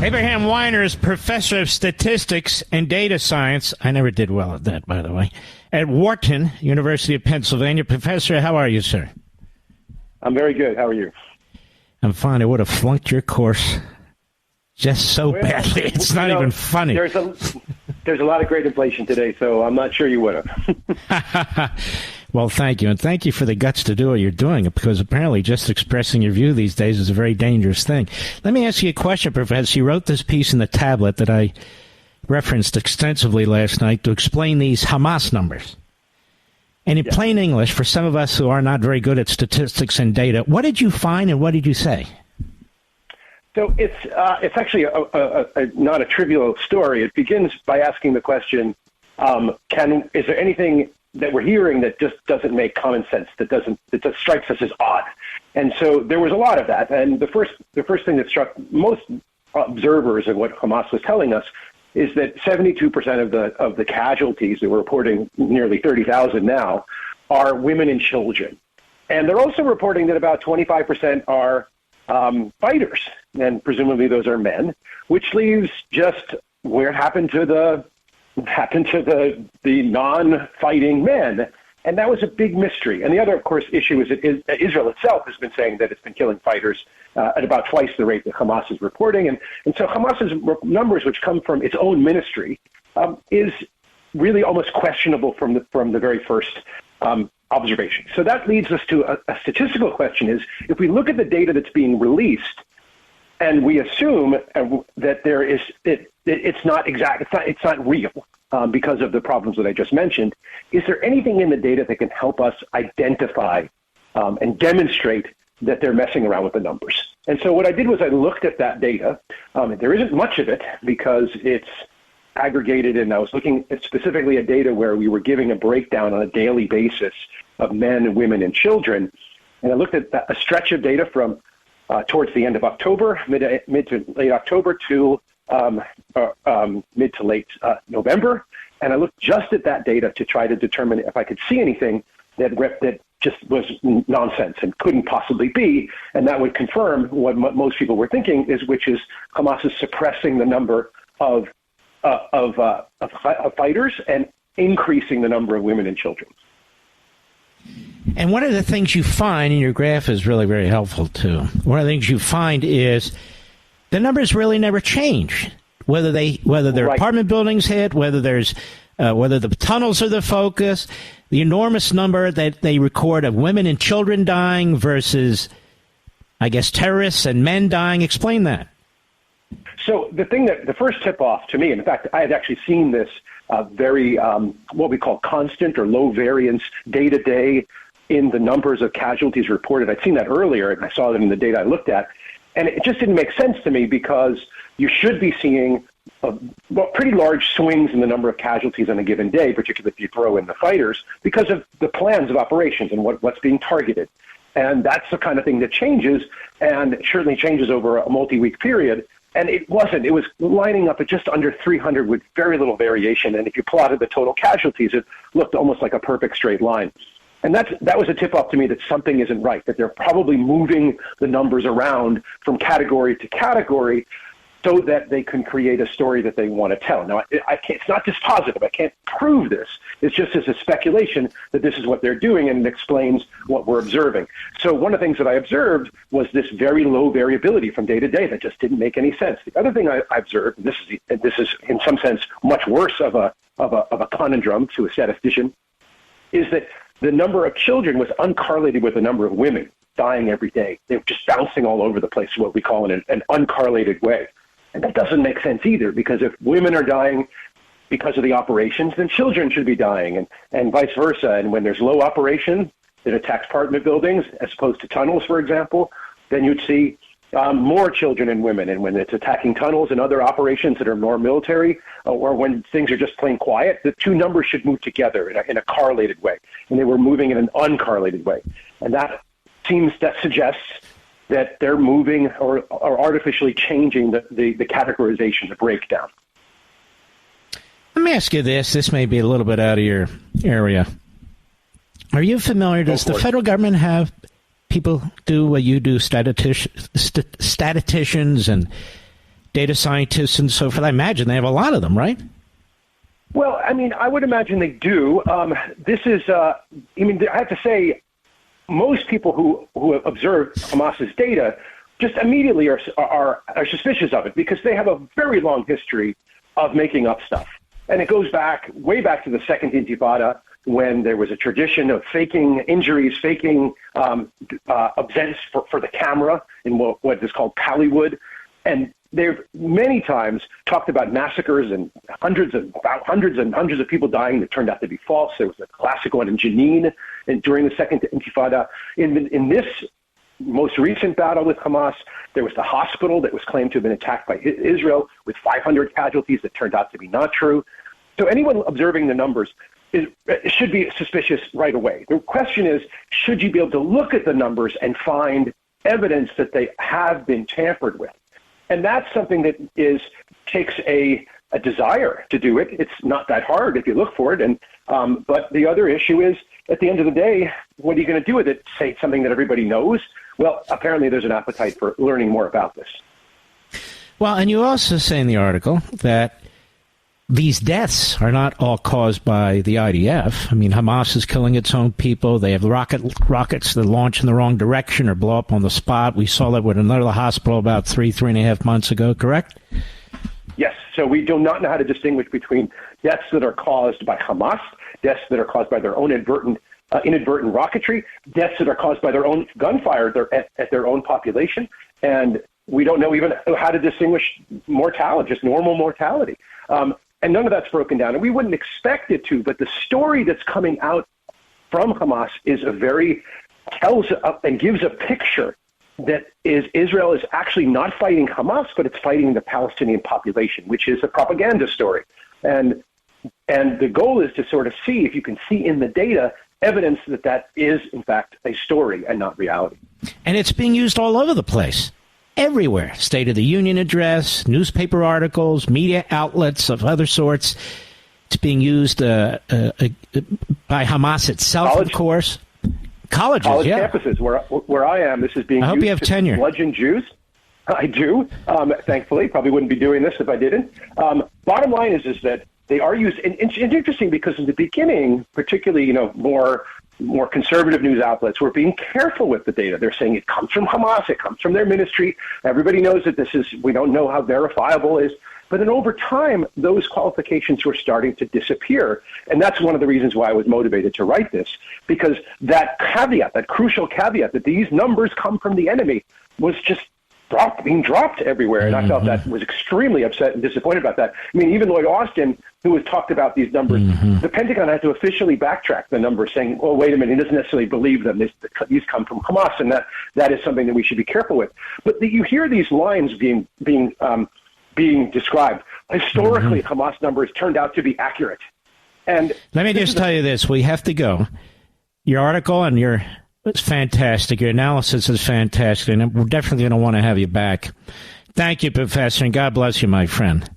Abraham Wyner is professor of statistics and data science. I never did well at that, by the way. At Wharton, University of Pennsylvania. Professor, how are you, sir? I'm very good. How are you? I'm fine. I would have flunked your course just so badly. It's not even funny. There's a lot of great inflation today, so I'm not sure you would have. Well, thank you. And thank you for the guts to do what you're doing, because apparently just expressing your view these days is a very dangerous thing. Let me ask you a question, Professor. You wrote this piece in the tablet that I referenced extensively last night to explain these Hamas numbers. And in plain English, for some of us who are not very good at statistics and data, what did you find and what did you say? So it's actually not a trivial story. It begins by asking the question, is there anything that we're hearing that just doesn't make common sense, that just strikes us as odd? And so there was a lot of that. And the first thing that struck most observers of what Hamas was telling us is that 72% of the casualties, that we're reporting nearly 30,000 now, are women and children. And they're also reporting that about 25% are fighters, and presumably those are men, which leaves just where it happened to the non-fighting men. And that was a big mystery. And the other, of course, issue is that Israel itself has been saying that it's been killing fighters at about twice the rate that Hamas is reporting. And so Hamas's numbers, which come from its own ministry, is really almost questionable from the very first observation. So that leads us to a statistical question: is if we look at the data that's being released, and we assume that it's not real because of the problems that I just mentioned, is there anything in the data that can help us identify and demonstrate that they're messing around with the numbers? And so what I did was I looked at that data. There isn't much of it because it's aggregated, and I was looking at specifically at data where we were giving a breakdown on a daily basis of men, women, and children. And I looked at a stretch of data from towards the end of October, mid to late October, to mid to late November. And I looked just at that data to try to determine if I could see anything that just was nonsense and couldn't possibly be. And that would confirm what most people were thinking, which is Hamas is suppressing the number of fighters and increasing the number of women and children. And one of the things you find, in your graph is really very helpful too. One of the things you find is the numbers really never change. Whether their apartment buildings hit, whether the tunnels are the focus, the enormous number that they record of women and children dying versus, I guess, terrorists and men dying. Explain that. So the first tip off to me, and in fact, I had actually seen this very what we call constant or low variance day to day in the numbers of casualties reported. I'd seen that earlier, and I saw that in the data I looked at. And it just didn't make sense to me because you should be seeing pretty large swings in the number of casualties on a given day, particularly if you throw in the fighters, because of the plans of operations and what's being targeted. And that's the kind of thing that changes, and it certainly changes over a multi-week period. And it wasn't. It was lining up at just under 300 with very little variation. And if you plotted the total casualties, it looked almost like a perfect straight line. And that was a tip-off to me that something isn't right, that they're probably moving the numbers around from category to category so that they can create a story that they want to tell. Now, it's not just positive. I can't prove this. It's just as a speculation that this is what they're doing, and it explains what we're observing. So one of the things that I observed was this very low variability from day to day that just didn't make any sense. The other thing I observed, and this is in some sense much worse of a conundrum to a statistician, is that the number of children was uncorrelated with the number of women dying every day. They were just bouncing all over the place, what we call in an uncorrelated way. And that doesn't make sense either, because if women are dying because of the operations, then children should be dying, and vice versa. And when there's low operation that attacks apartment buildings as opposed to tunnels, for example, then you'd see more children and women. And when it's attacking tunnels and other operations that are more military, or when things are just plain quiet, the two numbers should move together in a correlated way. And they were moving in an uncorrelated way. And that suggests that they're moving or artificially changing the categorization, the breakdown. Let me ask you this. This may be a little bit out of your area. Are you familiar? Does the federal government have people do what you do, statisticians and data scientists and so forth? I imagine they have a lot of them, right? Well, I mean, I would imagine they do. This is, I have to say, most people who observe Hamas's data just immediately are suspicious of it because they have a very long history of making up stuff. And it goes way back to the Second Intifada, when there was a tradition of faking injuries, faking events for the camera in what is called Hollywood. And they've many times talked about massacres and hundreds of people dying that turned out to be false. There was a classic one in Jenin during the Second Intifada. In this most recent battle with Hamas, there was the hospital that was claimed to have been attacked by Israel with 500 casualties that turned out to be not true. So anyone observing the numbers should be suspicious right away. The question is, should you be able to look at the numbers and find evidence that they have been tampered with? And that's something that takes a desire to do it. It's not that hard if you look for it. And but the other issue is, at the end of the day, what are you going to do with it? Say something that everybody knows? Well, apparently there's an appetite for learning more about this. Well, and you also say in the article that these deaths are not all caused by the IDF. I mean, Hamas is killing its own people. They have rockets that launch in the wrong direction or blow up on the spot. We saw that with another hospital about three and a half months ago, correct? Yes. So we do not know how to distinguish between deaths that are caused by Hamas, deaths that are caused by their own inadvertent rocketry, deaths that are caused by their own gunfire at their own population. And we don't know even how to distinguish mortality, just normal mortality. And none of that's broken down. And we wouldn't expect it to, but the story that's coming out from Hamas tells and gives a picture that Israel is actually not fighting Hamas, but it's fighting the Palestinian population, which is a propaganda story. And the goal is to sort of see if you can see in the data evidence that is, in fact, a story and not reality. And it's being used all over the place. Everywhere. State of the Union address, newspaper articles, media outlets of other sorts. It's being used by Hamas itself, of course. College campuses, where I am, this is being used. I hope you have tenure. Bludgeon Jews. I do, thankfully. Probably wouldn't be doing this if I didn't. Bottom line is that they are used, and it's interesting because in the beginning, particularly, more conservative news outlets were being careful with the data. They're saying it comes from Hamas, it comes from their ministry. Everybody knows that we don't know how verifiable it is. But then over time, those qualifications were starting to disappear. And that's one of the reasons why I was motivated to write this, because that crucial caveat that these numbers come from the enemy was just being dropped everywhere. And I felt that was extremely upset and disappointed about that. I mean, even Lloyd Austin, who has talked about these numbers, the Pentagon had to officially backtrack the numbers, saying, "Oh, wait a minute, he doesn't necessarily believe them. These come from Hamas, and that is something that we should be careful with." But you hear these lines being described. Historically, Hamas numbers turned out to be accurate. And let me just tell you this: we have to go. Your article and it's fantastic. Your analysis is fantastic, and we're definitely going to want to have you back. Thank you, Professor, and God bless you, my friend.